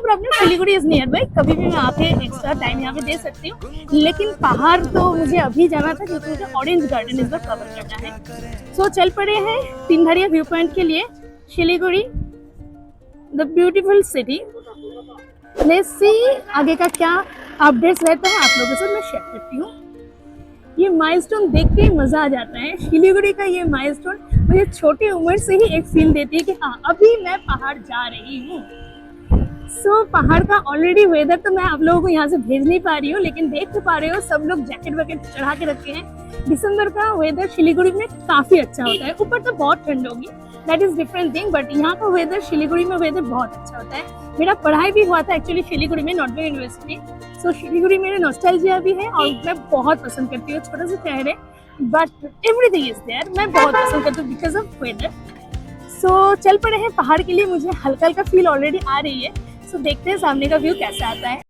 Problem, Siliguri is near by, कभी भी मैं आके एक्स्ट्रा टाइम यहाँ पे दे सकती हूँ। लेकिन पहाड़ तो मुझे अभी जाना था क्योंकि मुझे ऑरेंज गार्डन इस बार कवर करना है। सो चल पड़े हैं तीनधारिया व्यू पॉइंट के लिए, Siliguri the beautiful city. Let's see आगे का क्या अपडेट्स रहता है, आप लोगों से मैं शेयर करती हूँ। ये माइलस्टोन देख के मजा आ जाता है। शिलीगुड़ी का ये माइलस्टोन मुझे छोटी उम्र से ही एक फील देती है कि हाँ अभी मैं पहाड़ जा रही हूँ। पहाड़ का ऑलरेडी वेदर तो मैं आप लोगों को यहाँ से भेज नहीं पा रही हूँ, लेकिन देख तो पा रहे हो सब लोग जैकेट वैकेट चढ़ा के रखे हैं। दिसंबर का वेदर शिलीगुड़ी में काफी अच्छा होता है, ऊपर तो बहुत ठंड होगी, that is different thing, but यहाँ का वेदर शिलीगुड़ी में वेदर बहुत अच्छा होता है। मेरा पढ़ाई भी हुआ था एक्चुअली शिलीगुड़ी में, नॉर्थ यूनिवर्सिटी। शिलीगुड़ी मेरे नॉस्टैल्जिया भी है और मैं बहुत पसंद करती हूँ। छोटा सा शहर है बट एवरीथिंग इज देयर, मैं बहुत पसंद करती हूँ बिकॉज ऑफ वेदर। चल पड़े हैं पहाड़ के लिए, मुझे हल्का हल्का फील ऑलरेडी आ रही है। देखते हैं सामने का व्यू कैसा आता है।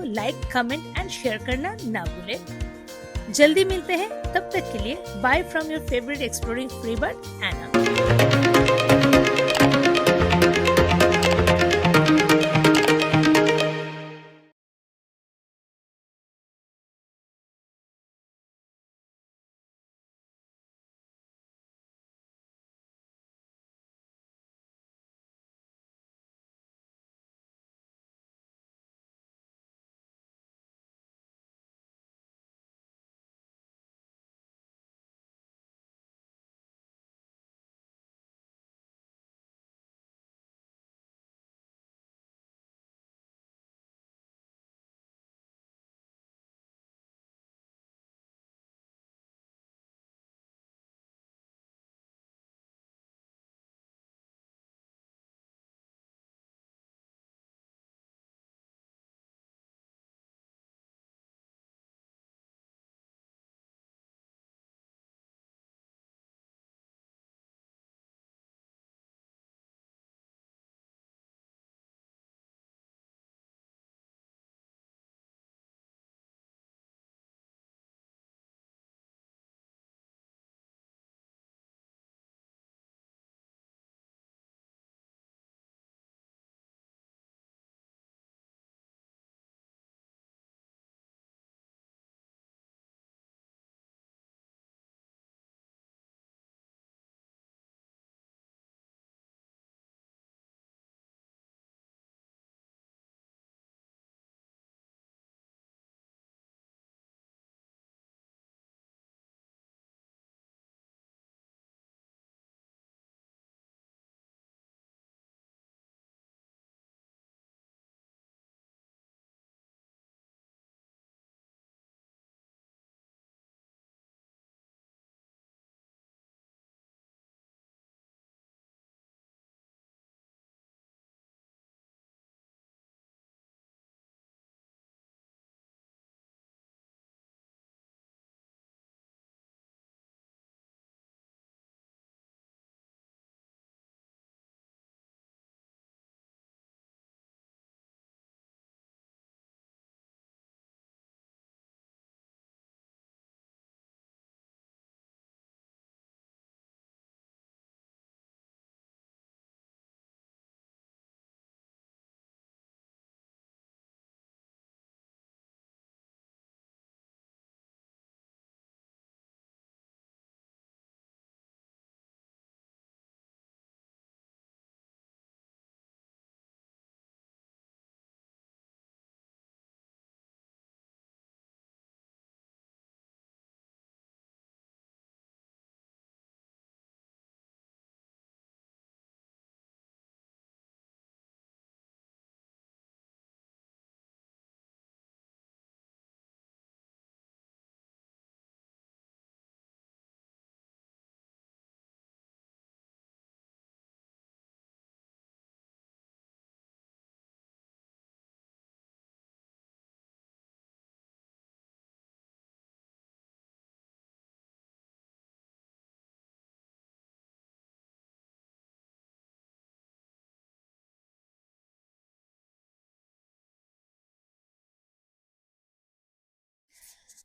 लाइक, कमेंट एंड शेयर करना ना भूलें। जल्दी मिलते हैं, तब तक के लिए bye from your favourite exploring freebird एना।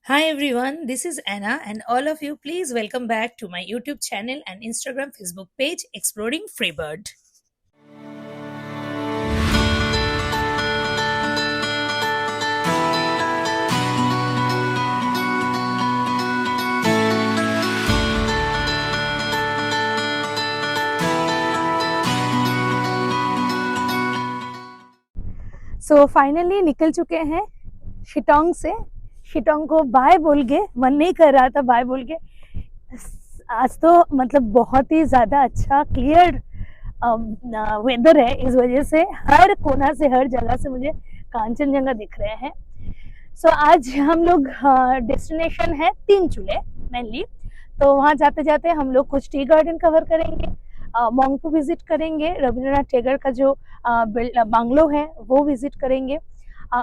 Hi everyone, this is Anna, and all of you, please welcome back to my YouTube channel and Instagram Facebook page, Exploring Freebird. So finally निकल चुके हैं शिटोंग से। शिटोंग को बाय बोल के मन नहीं कर रहा था बाय बोल के। आज तो मतलब बहुत ही ज़्यादा अच्छा क्लियर वेदर है, इस वजह से हर कोना से हर जगह से मुझे कांचनजंगा दिख रहे हैं। सो आज हम लोग डेस्टिनेशन है तीन चूल्हे मेनली, तो वहाँ जाते जाते हम लोग कुछ टी गार्डन कवर करेंगे, मोंगपू विजिट करेंगे, रविंद्रनाथ टैगोर का जो बांग्लो है वो विजिट करेंगे।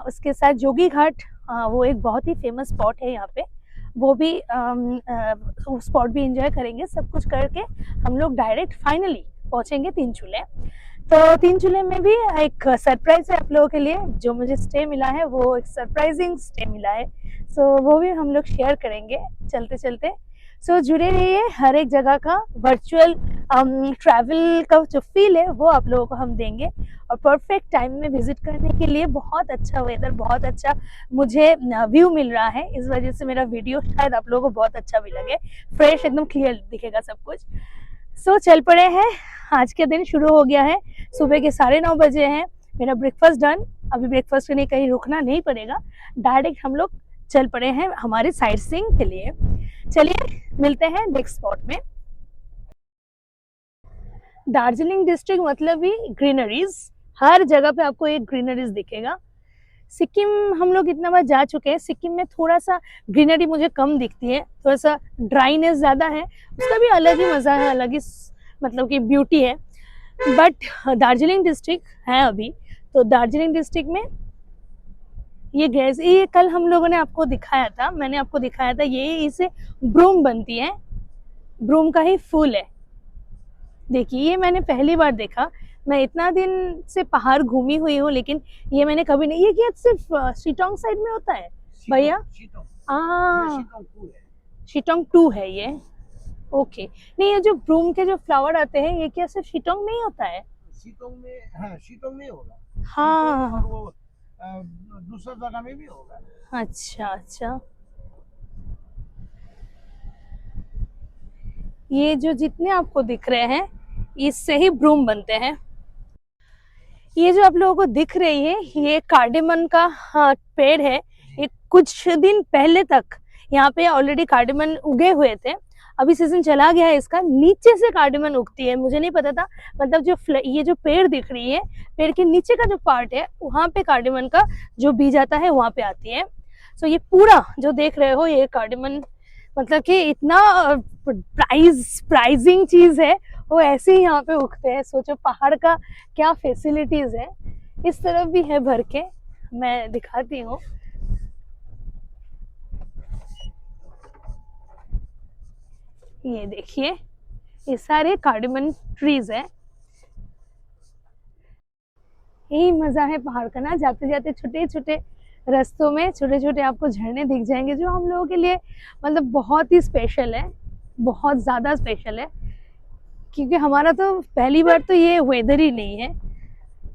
उसके साथ जोगी घाट, वो एक बहुत ही फेमस स्पॉट है यहाँ पे, वो भी स्पॉट भी एंजॉय करेंगे। सब कुछ करके हम लोग डायरेक्ट फाइनली पहुँचेंगे तीन चूल्हे। तो 3 जुलाई में भी एक सरप्राइज है आप लोगों के लिए, जो मुझे स्टे मिला है वो एक सरप्राइजिंग स्टे मिला है। सो वो भी हम लोग शेयर करेंगे चलते चलते। सो जुड़े रहिए, हर एक जगह का वर्चुअल ट्रैवल का जो फील है वो आप लोगों को हम देंगे। और परफेक्ट टाइम में विजिट करने के लिए बहुत अच्छा वेदर, बहुत अच्छा मुझे व्यू मिल रहा है, इस वजह से मेरा वीडियो शायद आप लोगों को बहुत अच्छा भी लगे, फ्रेश एकदम क्लियर दिखेगा सब कुछ। सो चल पड़े हैं, आज के दिन शुरू हो गया है। सुबह के 9:30 बजे हैं, मेरा ब्रेकफास्ट डन। अभी ब्रेकफास्ट के लिए कहीं रुकना नहीं पड़ेगा, डायरेक्ट हम लोग चल पड़े हैं हमारे साइट सीइंग के लिए। चलिए मिलते हैं नेक्स्ट स्पॉट में। दार्जिलिंग डिस्ट्रिक्ट मतलब ही ग्रीनरीज, हर जगह पे आपको एक ग्रीनरीज दिखेगा। सिक्किम हम लोग इतना बार जा चुके हैं, सिक्किम में थोड़ा सा ग्रीनरी मुझे कम दिखती है, थोड़ा सा ड्राइनेस ज़्यादा है, उसका भी अलग ही मज़ा है, अलग ही मतलब कि ब्यूटी है। बट दार्जिलिंग डिस्ट्रिक्ट है अभी, तो दार्जिलिंग डिस्ट्रिक्ट में ये गैस, ये कल हम लोगों ने आपको दिखाया था, मैंने आपको दिखाया था, ये इसे ब्रूम बनती है, ब्रूम का ही फूल है। देखिए ये मैंने पहली बार देखा, मैं इतना दिन से पहाड़ घूमी हुई हूँ लेकिन ये मैंने कभी नहीं, ये क्या सिर्फ शिटोंग साइड में होता है भैया? शिटोंग 2 है ये, ओके। नहीं, ये जो ब्रूम के जो फ्लावर आते हैं ये क्या सिर्फ शिटोंग में ही होता है? शिटोंग में, हाँ शिटोंग में होगा। हाँ और वो दूसरा जगह में भी होगा। अच्छा अच्छा, ये जो जितने आपको दिख रहे हैं इससे ही ब्रूम बनते हैं। ये जो आप लोगों को दिख रही है ये कार्डेमन का पेड़ है। ये कुछ दिन पहले तक यहाँ पे ऑलरेडी कार्डेमन उगे हुए थे, अभी सीजन चला गया है इसका, नीचे से कार्डेमन उगती है, मुझे नहीं पता था। मतलब जो ये जो पेड़ दिख रही है, पेड़ के नीचे का जो पार्ट है वहाँ पे कार्डेमन का जो बीज आता है वहाँ पे आती है। सो ये पूरा जो देख रहे हो ये कार्डेमन, मतलब कि इतना प्राइजिंग चीज है, वो ऐसे ही यहाँ पे उगते हैं। सोचो पहाड़ का क्या फैसिलिटीज है। इस तरफ भी है भर के, मैं दिखाती हूँ। ये देखिए ये सारे कार्डेमन ट्रीज है। यही मजा है पहाड़ का ना, जाते जाते छोटे छोटे रास्तों में छोटे छोटे आपको झरने दिख जाएंगे, जो हम लोगों के लिए मतलब बहुत ही स्पेशल है, बहुत ज्यादा स्पेशल है। क्योंकि हमारा तो पहली बार तो ये वेदर ही नहीं है,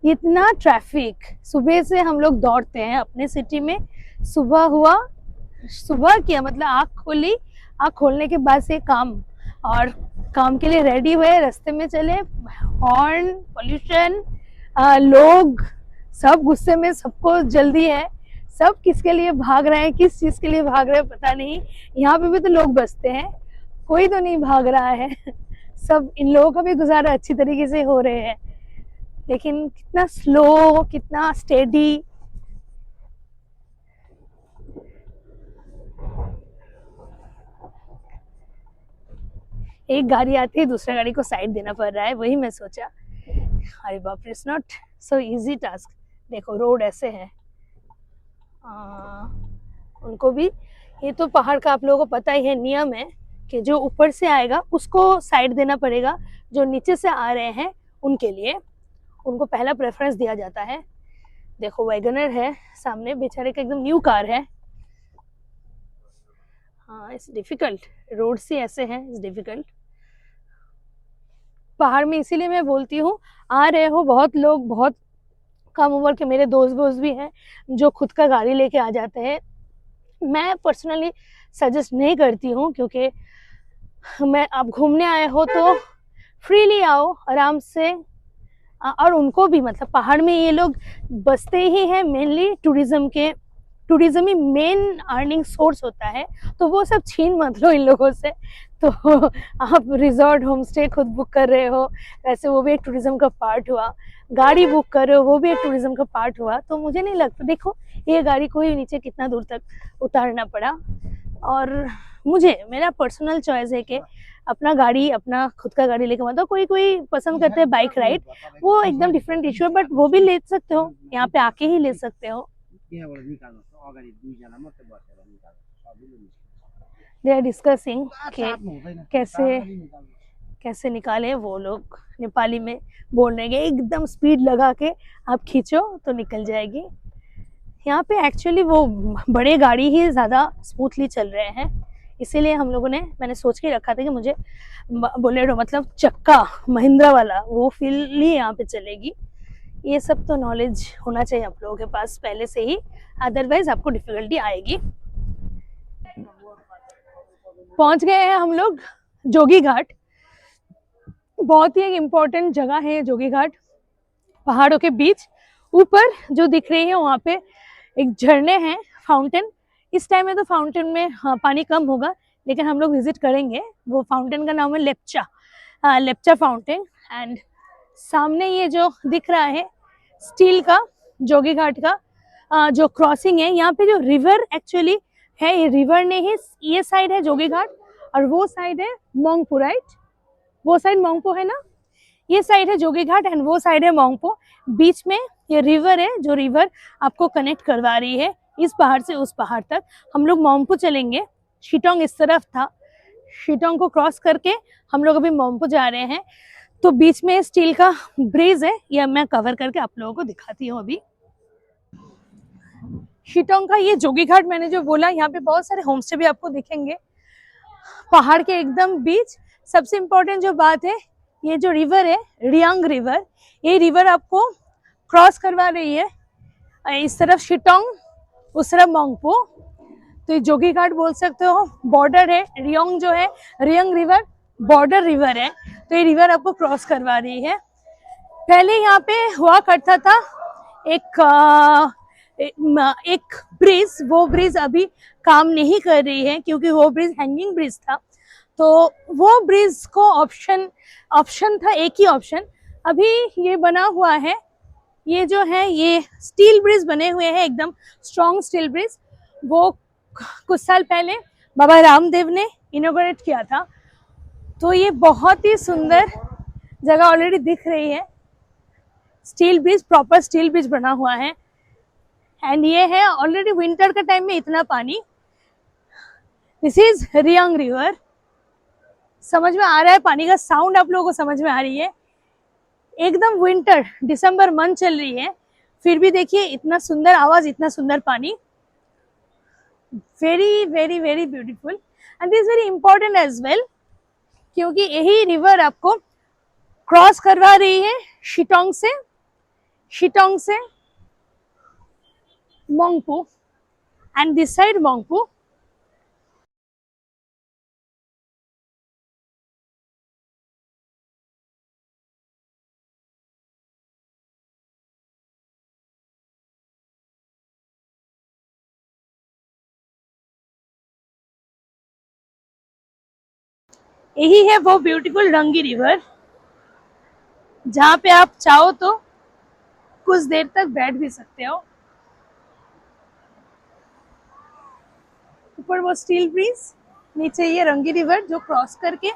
इतना ट्रैफिक, सुबह से हम लोग दौड़ते हैं अपने सिटी में। सुबह हुआ, सुबह किया मतलब आँख खोली, आँख खोलने के बाद से काम, और काम के लिए रेडी हुए, रास्ते में चले, हॉर्न, पोल्यूशन, लोग सब गुस्से में, सबको जल्दी है, सब किसके लिए भाग रहे हैं, किस चीज के लिए भाग रहे हैं पता नहीं। यहाँ पे भी तो लोग बसते हैं, कोई तो नहीं भाग रहा है सब इन लोगों का भी गुजारा अच्छी तरीके से हो रहे हैं, लेकिन कितना स्लो, कितना स्टेडी। एक गाड़ी आती है, दूसरा गाड़ी को साइड देना पड़ रहा है, वही मैं सोचा, अरे बाप रे, it's not so easy task. देखो रोड ऐसे है, उनको भी, ये तो पहाड़ का आप लोगों को पता ही है, नियम है कि जो ऊपर से आएगा उसको साइड देना पड़ेगा, जो नीचे से आ रहे हैं उनके लिए उनको पहला प्रेफरेंस दिया जाता है। देखो वैगनर है सामने, बेचारे का एकदम न्यू कार है। हाँ इट्स डिफिकल्ट, रोड से ऐसे हैं, इट्स डिफिकल्ट पहाड़ में। इसीलिए मैं बोलती हूँ, आ रहे हो बहुत लोग, बहुत कम उम्र के मेरे दोस्त वोस्त भी हैं जो खुद का गाड़ी लेके आ जाते हैं। मैं पर्सनली सजेस्ट नहीं करती हूँ, क्योंकि मैं, आप घूमने आए हो तो फ्रीली आओ आराम से। और उनको भी मतलब पहाड़ में ये लोग बसते ही हैं मेनली टूरिज्म के, टूरिज्म ही मेन अर्निंग सोर्स होता है, तो वो सब छीन मत लो इन लोगों से। तो आप रिजॉर्ट, होम स्टे खुद बुक कर रहे हो, वैसे वो भी एक टूरिज्म का पार्ट हुआ, गाड़ी बुक कर रहे हो वो भी एक टूरिज्म का पार्ट हुआ। तो मुझे नहीं लगता, देखो ये गाड़ी को ही नीचे कितना दूर तक उतारना पड़ा, और मुझे, मेरा पर्सनल चॉइस है कि अपना गाड़ी, अपना खुद का गाड़ी लेके, मतलब कोई कोई पसंद करते हैं बाइक राइड, वो एकदम डिफरेंट इशू है, बट वो भी ले सकते हो, यहाँ पे आके ही ले सकते हो। दे आर डिस्कसिंग कि कैसे कैसे निकाले वो लोग नेपाली में बोल रहे हैं, एकदम स्पीड लगा के आप खींचो तो निकल जाएगी। यहाँ पे एक्चुअली वो बड़े गाड़ी ही ज़्यादा स्मूथली चल रहे हैं, इसीलिए हम लोगों ने मैंने सोच के रखा था कि मुझे बोलेरो मतलब चक्का महिंद्रा वाला वो फील ही यहाँ पे चलेगी। ये सब तो नॉलेज होना चाहिए आप लोगों के पास पहले से ही, अदरवाइज आपको डिफिकल्टी आएगी। पहुंच गए हैं हम लोग जोगी घाट। बहुत ही एक इम्पोर्टेंट जगह है जोगी घाट, पहाड़ों के बीच। ऊपर जो दिख रही है वहाँ पे एक झरने हैं, फाउंटेन। इस टाइम में तो फाउंटेन में पानी कम होगा, लेकिन हम लोग विजिट करेंगे। वो फाउंटेन का नाम है लेप्चा, लेप्चा फाउंटेन। एंड सामने ये जो दिख रहा है स्टील का जोगी घाट का जो क्रॉसिंग है, यहाँ पे जो रिवर एक्चुअली है, ये रिवर ने ही ये साइड है जोगी घाट और वो साइड है मोंगपो, राइट? वो साइड मोंगपो है ना, ये साइड है जोगी घाट एंड वो साइड है मोंगपो। बीच में ये रिवर है, जो रिवर आपको कनेक्ट करवा रही है इस पहाड़ से उस पहाड़ तक। हम लोग मोंगपो चलेंगे, शिटोंग इस तरफ था, शिटोंग को क्रॉस करके हम लोग अभी मोंगपो जा रहे हैं। तो बीच में स्टील का ब्रिज है, यह मैं कवर करके आप लोगों को दिखाती हूँ। अभी शिटोंग का ये जोगी घाट मैंने जो बोला, यहाँ पे बहुत सारे होमस्टे भी आपको दिखेंगे पहाड़ के एकदम बीच। सबसे इम्पोर्टेंट जो बात है, ये जो रिवर है रियांग रिवर, ये रिवर आपको क्रॉस करवा रही है, इस तरफ शिटोंग उस तरफ मोंगपो। तो ये जोगी घाट बोल सकते हो, बॉर्डर है। रियांग जो है, रियांग रिवर बॉर्डर रिवर है, तो ये रिवर आपको क्रॉस करवा रही है। पहले यहाँ पे हुआ करता था एक ब्रिज, वो ब्रिज अभी काम नहीं कर रही है क्योंकि वो ब्रिज हैंगिंग ब्रिज था। तो वो ब्रिज को ऑप्शन था, एक ही ऑप्शन। अभी ये बना हुआ है, ये जो है ये स्टील ब्रिज बने हुए हैं, एकदम स्ट्रॉन्ग स्टील ब्रिज। वो कुछ साल पहले बाबा रामदेव ने इनॉग्रेट किया था। तो ये बहुत ही सुंदर जगह ऑलरेडी दिख रही है, steel bridge, proper steel bridge बना हुआ है। एंड ये है ऑलरेडी विंटर का टाइम में इतना पानी। This is Reang river. समझ में आ रहा है पानी का साउंड, आप लोगों को समझ में आ रही है। एकदम विंटर दिसंबर मंथ चल रही है, फिर भी देखिए इतना सुंदर आवाज, इतना सुंदर पानी। Very very very beautiful and this very important as well, क्योंकि यही रिवर आपको क्रॉस करवा रही है शिटोंग से मोंगपो एंड दिस साइड मोंगपो। यही है वो ब्यूटीफुल रंगी रिवर, जहाँ पे आप चाहो तो कुछ देर तक बैठ भी सकते हो। ऊपर वो स्टील ब्रिज, नीचे ये रंगी रिवर जो क्रॉस करके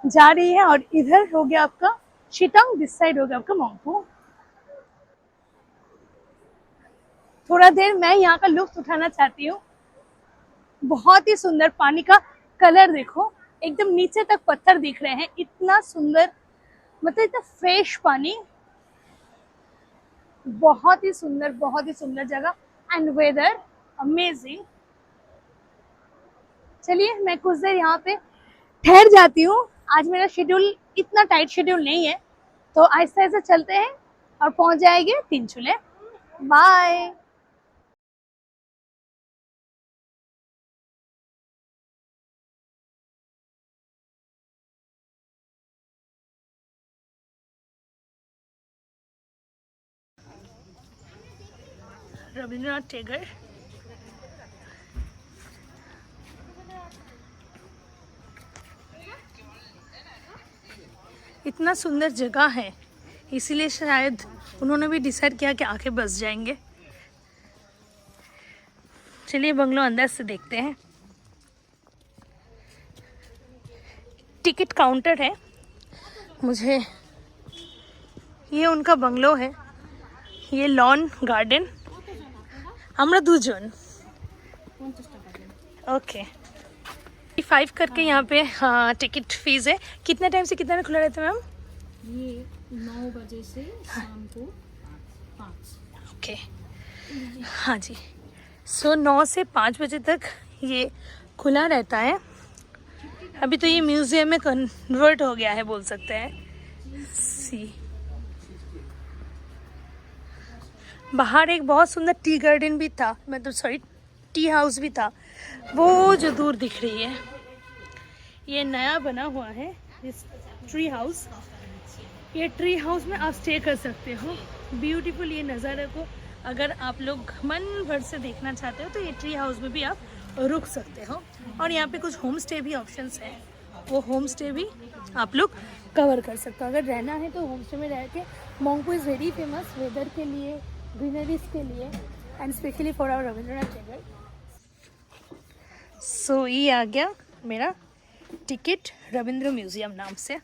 जा रही है, और इधर हो गया आपका शिटोंग, दिस साइड हो गया आपका मोंगपो। थोड़ा देर मैं यहाँ का लुत्फ उठाना चाहती हूँ। बहुत ही सुंदर पानी का कलर देखो, एकदम नीचे तक पत्थर दिख रहे हैं, इतना सुंदर, मतलब इतना फ्रेश पानी। बहुत ही सुंदर जगह एंड वेदर अमेजिंग। चलिए मैं कुछ देर यहाँ पे ठहर जाती हूँ। आज मेरा शेड्यूल इतना टाइट शेड्यूल नहीं है, तो आहिस्ता आहिस्ता चलते हैं और पहुंच जाएंगे तीनचूले। बाय। रविंद्रनाथ टैगोर। इतना सुंदर जगह है, इसीलिए शायद उन्होंने भी डिसाइड किया कि आके बस जाएंगे। चलिए बंगलो अंदर से देखते हैं। टिकट काउंटर है, मुझे ये उनका बंगलो है, ये लॉन गार्डन। আমরা দুজন, ओके। $25 करके यहाँ पे टिकट फीस है। कितने टाइम से कितने में खुला रहता है मैम? ये 9 बजे से शाम को 5। ओके, हाँ जी। सो 9 से 5 बजे तक ये खुला रहता है। अभी तो ये म्यूज़ियम में कन्वर्ट हो गया है बोल सकते हैं। सी बाहर एक बहुत सुंदर टी गार्डन भी था, मतलब सॉरी टी हाउस भी था, वो जो दूर दिख रही है। ये नया बना हुआ है इस ट्री हाउस। ये ट्री हाउस में आप स्टे कर सकते हो। ब्यूटीफुल ये नज़ारे को अगर आप लोग मन भर से देखना चाहते हो तो ये ट्री हाउस में भी आप रुक सकते हो। और यहाँ पे कुछ होम स्टे भी ऑप्शंस हैं, वो होम स्टे भी आप लोग कवर कर सकते हो। अगर रहना है तो होम स्टे में रह के। Mungpoo is very famous weather के लिए, ग्रीनरीज के लिए and specially for our Rabindranath Tagore. So ये आ गया मेरा टिकट रविंद्र म्यूजियम नाम से।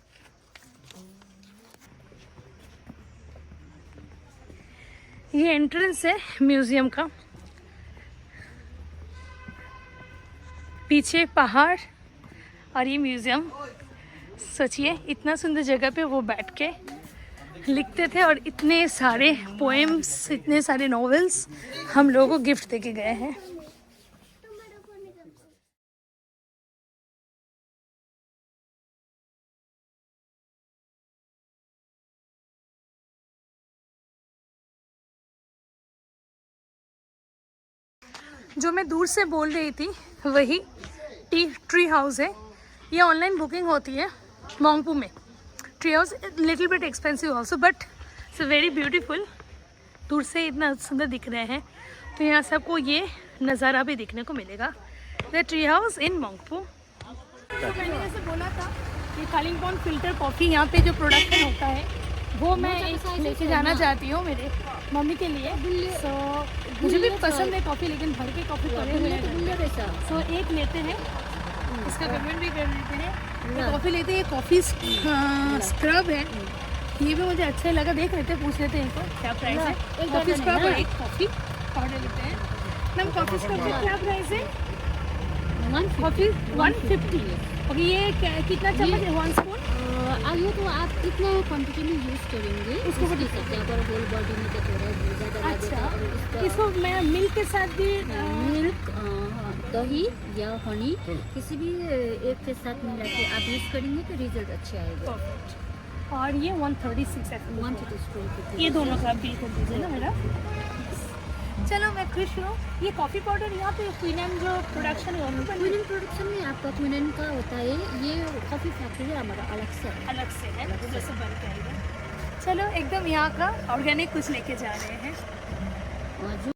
ये एंट्रेंस है म्यूजियम का। पीछे पहाड़ और ये म्यूजियम। सोचिए इतना सुंदर जगह पे वो बैठ के लिखते थे और इतने सारे पोएम्स, इतने सारे नॉवेल्स हम लोगों को गिफ्ट देके गए हैं। जो मैं दूर से बोल रही थी वही ट्री हाउस है। ये ऑनलाइन बुकिंग होती है मोंगपो में। Tree house little bit expensive also but it's very beautiful. दूर से इतना सुंदर दिख रहे हैं तो यहाँ से आपको ये नज़ारा भी देखने को मिलेगा। The tree house in Mungpoo. तो मैंने जैसे बोला था ये कालिम्पोंग फिल्टर कॉफ़ी यहाँ पे जो प्रोडक्शन होता है वो मैं एक लेके जाना चाहती हूँ मेरे मम्मी के लिए। सो मुझे भी पसंद है कॉफ़ी, लेकिन भर के कॉफ़ी पड़े हुए हैं। सो एक लेते हैं, इसका पेमेंट भी कर लेते हैं। कॉफ़ी लेते हैं। कॉफ़ी स्क्रब है, ये भी मुझे अच्छा लगा। देख लेते हैं, पूछ लेते हैं इनको क्या प्राइस है। कॉफ़ी स्क्रब और एक कॉफ़ी पाउडर लेते हैं। मैम कॉफ़ी स्क्रब का क्या प्राइस है? कॉफ़ी 150। ओके, ये कितना चम्मच है? 1 स्पून। आलू तो आप कितना क्वांटिटी में यूज़ करेंगे उसको बता सकते हैं। अगर होल बॉडी में तो थोड़ा ज़्यादा अच्छा, इसको मैं मिल्क के साथ भी मिल्क, दही या हनी किसी भी एक के साथ मिला के आप यूज़ करेंगे तो रिजल्ट अच्छे आएगा। और ये 136 है। 1 ये दोनों का बिल कर दीजिए ना मेरा। चलो मैं खुश हूँ। ये कॉफ़ी पाउडर यहाँ पे क्वीनन जो प्रोडक्शन है क्वीनन प्रोडक्शन में आपका क्वीनन का होता है। ये कॉफ़ी फैक्ट्री हमारा अलग से है जैसे बन के आएगा। चलो एकदम यहाँ का ऑर्गेनिक कुछ लेके जा रहे हैं। जो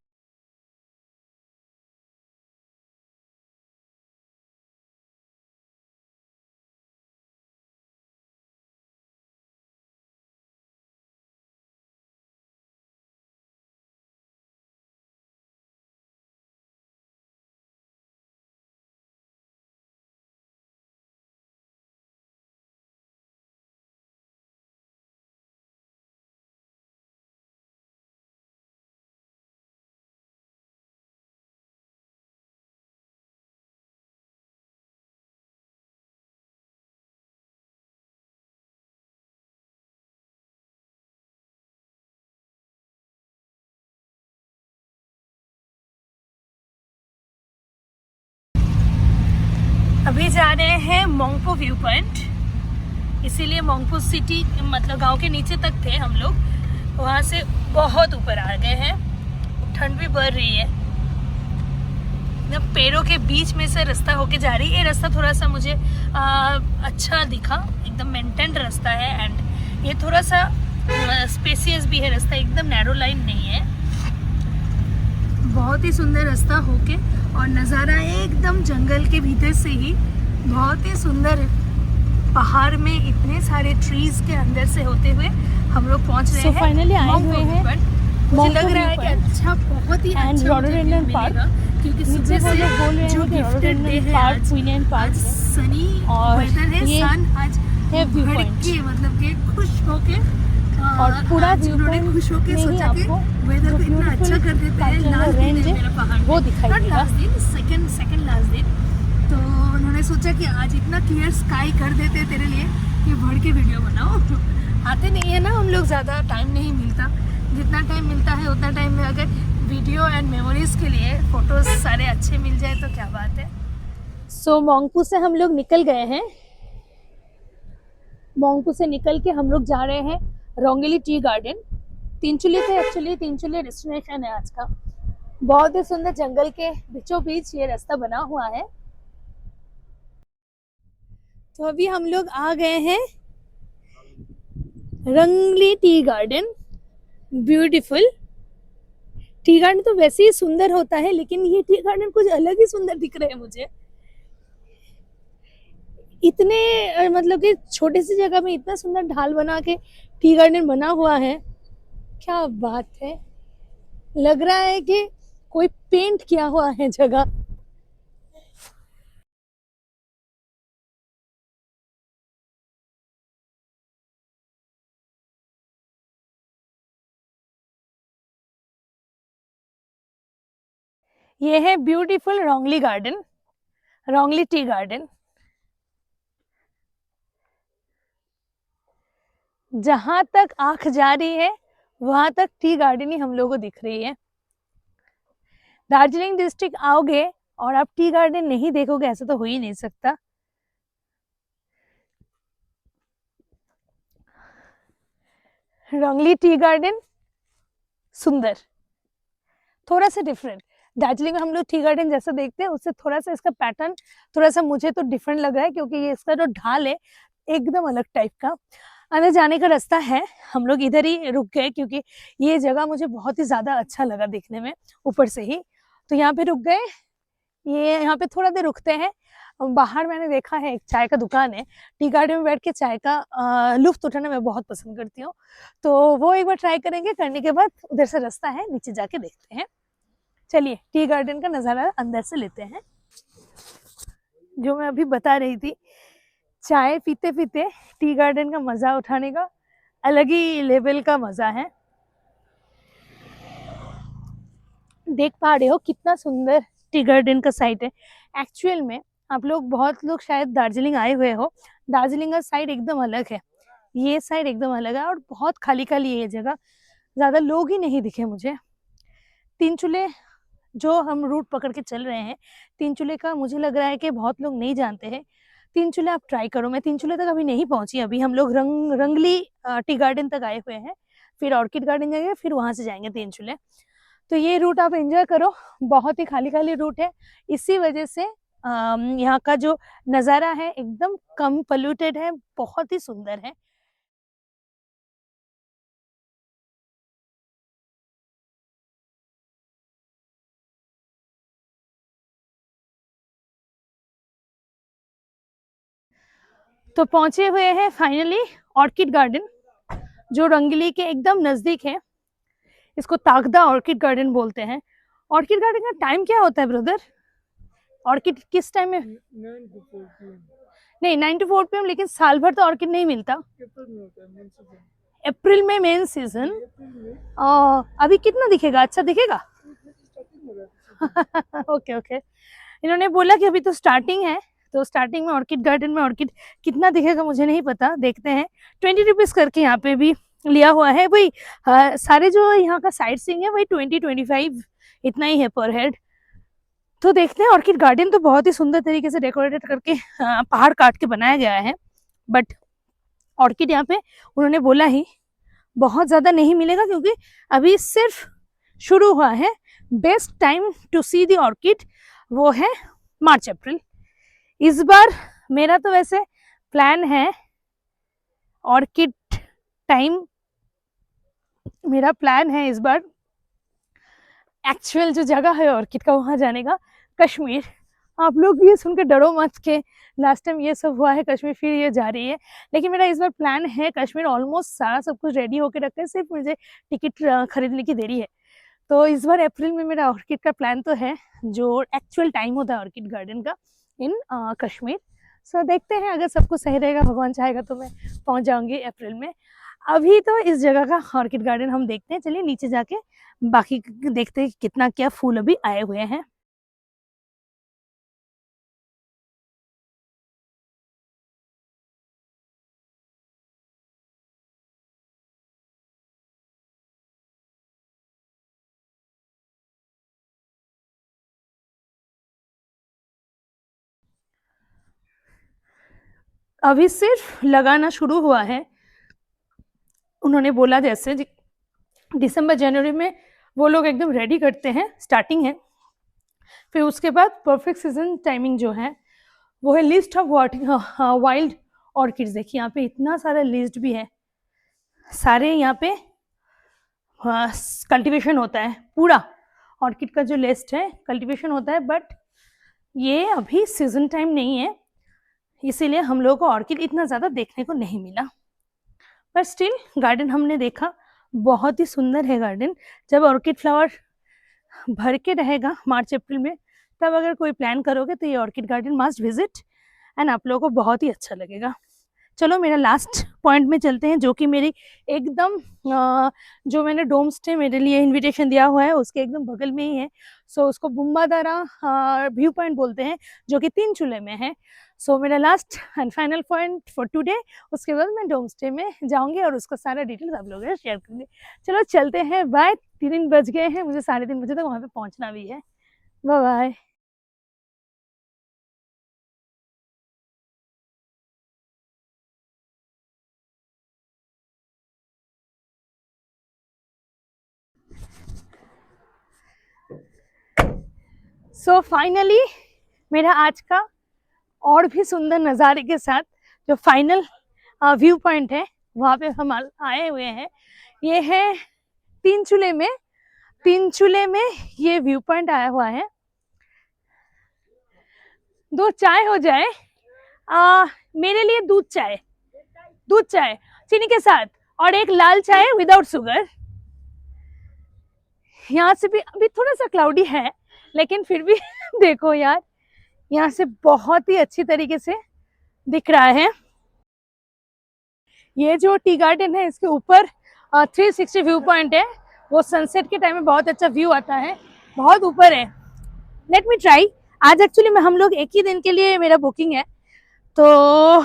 अभी जा रहे हैं मोंगपो व्यू पॉइंट। इसीलिए मोंगपो सिटी मतलब गांव के नीचे तक थे हम लोग, वहाँ से बहुत ऊपर आ गए हैं। ठंड भी बढ़ रही है। पेड़ों के बीच में से रास्ता होके जा रही है। ये रास्ता थोड़ा सा मुझे अच्छा दिखा, एकदम मेंटेन्ड रास्ता है एंड ये थोड़ा सा स्पेसियस भी है रास्ता, एकदम नैरो लाइन नहीं है। बहुत ही सुंदर रास्ता होके और नज़ारा एकदम जंगल के भीतर से ही बहुत ही सुंदर पहाड़ में इतने सारे ट्रीज के अंदर से होते हुए हम लोग पहुंच रहे हैं। फाइनली आए हुए हैं मुझे लग रहा है कि अच्छा, बहुत ही अच्छा रोडोडेंड्रन पार्क, क्योंकि नीचे सुबह वो से लोग बोल रहे जो हैं कि गिफ्टेड डे रोडोडेंड्रन है पार्क, आज, क्वीन पार्क सनी और वेदर है, ये सन आज है व्यू भर पॉइंट। के मतलब कि खुश होके और पूरा आज व्यू उन्होंने पॉइंट खुश होके में ही सोचा कि आपको वेदर को इतना अच्छा कर देते हैं। लास्ट दिन है मेरा पहाड़ वो दिखाई नॉट देगा। लास्ट दिन, सेकंड लास्ट दिन तो उन्होंने सोचा कि आज इतना क्लियर स्काई कर देते तेरे लिए कि भर के वीडियो बनाओ। आते नहीं है ना हम लोग, ज़्यादा टाइम नहीं मिलता, जितना टाइम मिलता है उतना टाइम में अगर वीडियो एंड मेमोरीज के लिए फ़ोटोज़ सारे अच्छे मिल जाए तो क्या बात है। सो मोंगपू से हम लोग निकल गए हैं। मोंगपू से निकल के हम लोग जा रहे हैं रोंगली टी गार्डन। तीनचुली थे एक्चुअली, तीनचुली डेस्टिनेशन है आज का। बहुत ही सुंदर जंगल के बीचों बीच ये रास्ता बना हुआ है। तो अभी हम लोग आ गए हैं रंगली tea garden. Beautiful tea garden तो वैसे ही सुंदर होता है, लेकिन ये टी गार्डन कुछ अलग ही सुंदर दिख रहे हैं मुझे। इतने मतलब कि छोटी सी जगह में इतना सुंदर ढाल बना के टी गार्डन बना हुआ है, क्या बात है। लग रहा है कि कोई पेंट किया हुआ है जगह। ये है beautiful Rongli garden, Rongli tea garden. जहां तक आंख जा रही है वहां तक टी गार्डन ही हम लोगों को दिख रही है। दार्जिलिंग डिस्ट्रिक्ट आओगे और आप टी गार्डन नहीं देखोगे, ऐसा तो हो ही नहीं सकता। रोंगली टी गार्डन सुंदर, थोड़ा सा डिफरेंट। दार्जिलिंग में हम लोग टी गार्डन जैसा देखते हैं उससे थोड़ा सा इसका पैटर्न थोड़ा सा मुझे तो डिफरेंट लग रहा है, क्योंकि ये इसका जो ढाल है एकदम अलग टाइप का। अंदर जाने का रास्ता है, हम लोग इधर ही रुक गए क्योंकि ये जगह मुझे बहुत ही ज्यादा अच्छा लगा देखने में ऊपर से ही, तो यहाँ पे रुक गए। ये यहाँ पे थोड़ा देर रुकते हैं। बाहर मैंने देखा है एक चाय का दुकान है, टी गार्डन में बैठ के चाय का लुफ्त उठाना मैं बहुत पसंद करती हूँ, तो वो एक बार ट्राई करेंगे। करने के बाद उधर से रास्ता है, नीचे जाके देखते हैं। चलिए टी गार्डन का नज़ारा अंदर से लेते हैं। जो मैं अभी बता रही थी, चाय पीते पीते टी गार्डन का मजा उठाने का अलग ही लेवल का मजा है। देख पा रहे हो कितना सुंदर टी गार्डन का साइट है। एक्चुअल में आप लोग बहुत लोग शायद दार्जिलिंग आए हुए हो, दार्जिलिंग का साइड एकदम अलग है, ये साइड एकदम अलग है और बहुत खाली खाली है ये जगह, ज़्यादा लोग ही नहीं दिखे मुझे। तीनचुले जो हम रूट पकड़ के चल रहे हैं, तीनचुले का मुझे लग रहा है कि बहुत लोग नहीं जानते हैं। तीनचुले आप ट्राई करो, मैं तीनचुले तक अभी नहीं पहुंची। अभी हम लोग रंगली टी गार्डन तक आए हुए हैं, फिर ऑर्किड गार्डन जाएंगे, फिर वहां से जाएंगे तीनचुले। तो ये रूट आप एंजॉय करो, बहुत ही खाली खाली रूट है, इसी वजह से यहाँ का जो नज़ारा है एकदम कम पोल्यूटेड है, बहुत ही सुंदर है। तो पहुंचे हुए हैं फाइनली ऑर्किड गार्डन, जो रंगली के एकदम नजदीक है। इसको तागदा ऑर्किड गार्डन बोलते हैं। ऑर्किड गार्डन का टाइम क्या होता है ब्रदर? ऑर्किड किस टाइम में? 9 to 4 PM, लेकिन साल भर तो ऑर्किड नहीं मिलता। अप्रैल में मेन सीजन। अभी कितना दिखेगा? अच्छा दिखेगा। ओके ओके, इन्होंने बोला कि अभी तो स्टार्टिंग है, तो स्टार्टिंग में ऑर्किड गार्डन में ऑर्किड कितना दिखेगा मुझे नहीं पता, देखते हैं। 20 रुपीज करके यहाँ पे भी लिया हुआ है। वही सारे जो यहाँ का साइट सीइंग है वही 20-25 इतना ही है पर हेड। तो देखते हैं। ऑर्किड गार्डन तो बहुत ही सुंदर तरीके से डेकोरेटेड करके पहाड़ काट के बनाया गया है, बट ऑर्किड यहाँ पे उन्होंने बोला ही बहुत ज़्यादा नहीं मिलेगा, क्योंकि अभी सिर्फ शुरू हुआ है। Best time to see the orchid वो है मार्च अप्रैल। इस बार मेरा तो वैसे प्लान है ऑर्किड टाइम, मेरा प्लान है इस बार एक्चुअल जो जगह है ऑर्किड का वहाँ जाने का, कश्मीर। आप लोग ये सुन के डरो मत के लास्ट टाइम ये सब हुआ है कश्मीर, फिर ये जा रही है, लेकिन मेरा इस बार प्लान है कश्मीर। ऑलमोस्ट सारा सब कुछ रेडी होके रखा है, सिर्फ मुझे टिकट खरीदने की देरी है। तो इस बार अप्रैल में मेरा ऑर्किड का प्लान तो है, जो एक्चुअल टाइम होता है ऑर्किड गार्डन का इन कश्मीर। सो देखते हैं, अगर सब कुछ सही रहेगा, भगवान चाहेगा तो मैं पहुंच जाऊंगी अप्रैल में। अभी तो इस जगह का ऑर्किड गार्डन हम देखते हैं। चलिए नीचे जाके बाकी देखते हैं कितना क्या फूल अभी आए हुए हैं। अभी सिर्फ लगाना शुरू हुआ है। उन्होंने बोला जैसे दिसंबर जनवरी में वो लोग एकदम रेडी करते हैं, स्टार्टिंग है। फिर उसके बाद परफेक्ट सीजन टाइमिंग जो है वो है लिस्ट ऑफ वाइल्ड ऑर्किड्स। देखिए यहाँ पे इतना सारा लिस्ट भी है, सारे यहाँ पे कल्टीवेशन होता है। पूरा ऑर्किड का जो लिस्ट है कल्टीवेशन होता है, बट ये अभी सीजन टाइम नहीं है, इसीलिए हम लोगों को ऑर्किड इतना ज़्यादा देखने को नहीं मिला। पर स्टिल गार्डन हमने देखा, बहुत ही सुंदर है गार्डन। जब ऑर्किड फ्लावर भर के रहेगा मार्च अप्रैल में, तब अगर कोई प्लान करोगे तो ये orchid garden must visit, and आप लोगों को बहुत ही अच्छा लगेगा। चलो मेरा लास्ट पॉइंट में चलते हैं, जो कि मेरी एकदम जो मैंने डोम स्टे मेरे लिए इनविटेशन दिया हुआ है उसके एकदम बगल में ही है। सो उसको बुम्बादारा व्यू पॉइंट बोलते हैं, जो कि तीनचूले में है। सो मेरा last and final point for today. उसके बाद मैं डोम स्टे में जाऊंगी और उसका सारा डिटेल्स आप लोगों से शेयर करूंगी। चलो चलते हैं, बाय। 3 बज गए हैं, मुझे 3:30 बजे तक वहाँ पे पहुँचना भी है। Bye bye. सो फाइनली मेरा आज का और भी सुंदर नज़ारे के साथ जो फाइनल व्यू पॉइंट है वहाँ पे हम आए हुए हैं। ये है तीनचूले में। तीनचूले में ये व्यू पॉइंट आया हुआ है। 2 चाय हो जाए, मेरे लिए दूध चाय चीनी के साथ, और एक लाल चाय विदाउट शुगर। यहाँ से भी अभी थोड़ा सा क्लाउडी है, लेकिन फिर भी देखो यार, यहाँ से बहुत ही अच्छी तरीके से दिख रहा है। ये जो टी गार्डन है इसके ऊपर 360 व्यू पॉइंट है। वो सनसेट के टाइम में बहुत अच्छा व्यू आता है, बहुत ऊपर है। Let me try. आज एक्चुअली में हम लोग एक ही दिन के लिए मेरा बुकिंग है, तो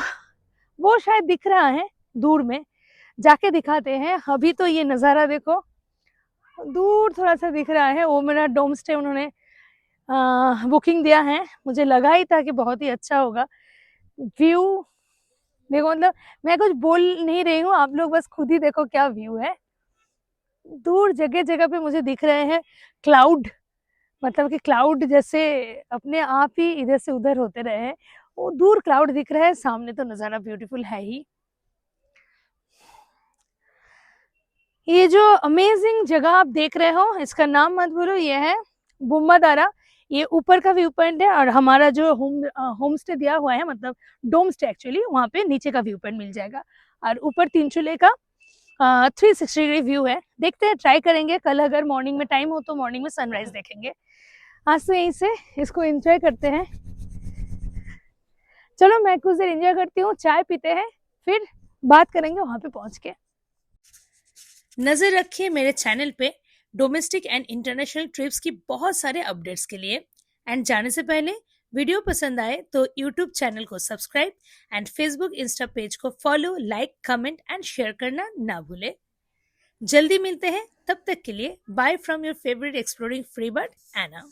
वो शायद दिख रहा है दूर में, जाके दिखाते हैं। अभी तो ये नज़ारा देखो, दूर थोड़ा सा दिख रहा है। वो मेरा डोम स्टे उन्होंने बुकिंग दिया है, मुझे लगा ही था कि बहुत ही अच्छा होगा। व्यू देखो, मतलब मैं कुछ बोल नहीं रही हूँ, आप लोग बस खुद ही देखो क्या व्यू है। दूर जगह जगह पे मुझे दिख रहे हैं क्लाउड, मतलब कि क्लाउड जैसे अपने आप ही इधर से उधर होते रहे हैं। वो दूर क्लाउड दिख रहा है, सामने तो नज़ारा ब्यूटीफुल है ही। ये जो अमेजिंग जगह आप देख रहे हो, इसका नाम मत भूलो, ये है बुम्बादारा। ये ऊपर का व्यू पॉइंट है, और हमारा जो होम स्टे दिया हुआ है, मतलब डोम स्टे एक्चुअली, वहाँ पे नीचे का व्यू पॉइंट मिल जाएगा। और ऊपर तीनचूले का 360 डिग्री व्यू है। देखते हैं, ट्राई करेंगे। कल अगर मॉर्निंग में टाइम हो तो मॉर्निंग में सनराइज देखेंगे। आज तो यहीं से इसको एंजॉय करते हैं। चलो मैं कुछ देर एंजॉय करती हूँ, चाय पीते हैं, फिर बात करेंगे वहाँ पे पहुँच के। नजर रखिए मेरे चैनल पे डोमेस्टिक एंड इंटरनेशनल ट्रिप्स की बहुत सारे अपडेट्स के लिए। एंड जाने से पहले वीडियो पसंद आए तो यूट्यूब चैनल को subscribe and Facebook Insta page को follow, like, comment and share करना ना भूले। जल्दी मिलते हैं, तब तक के लिए bye from your favourite exploring free bird Anna.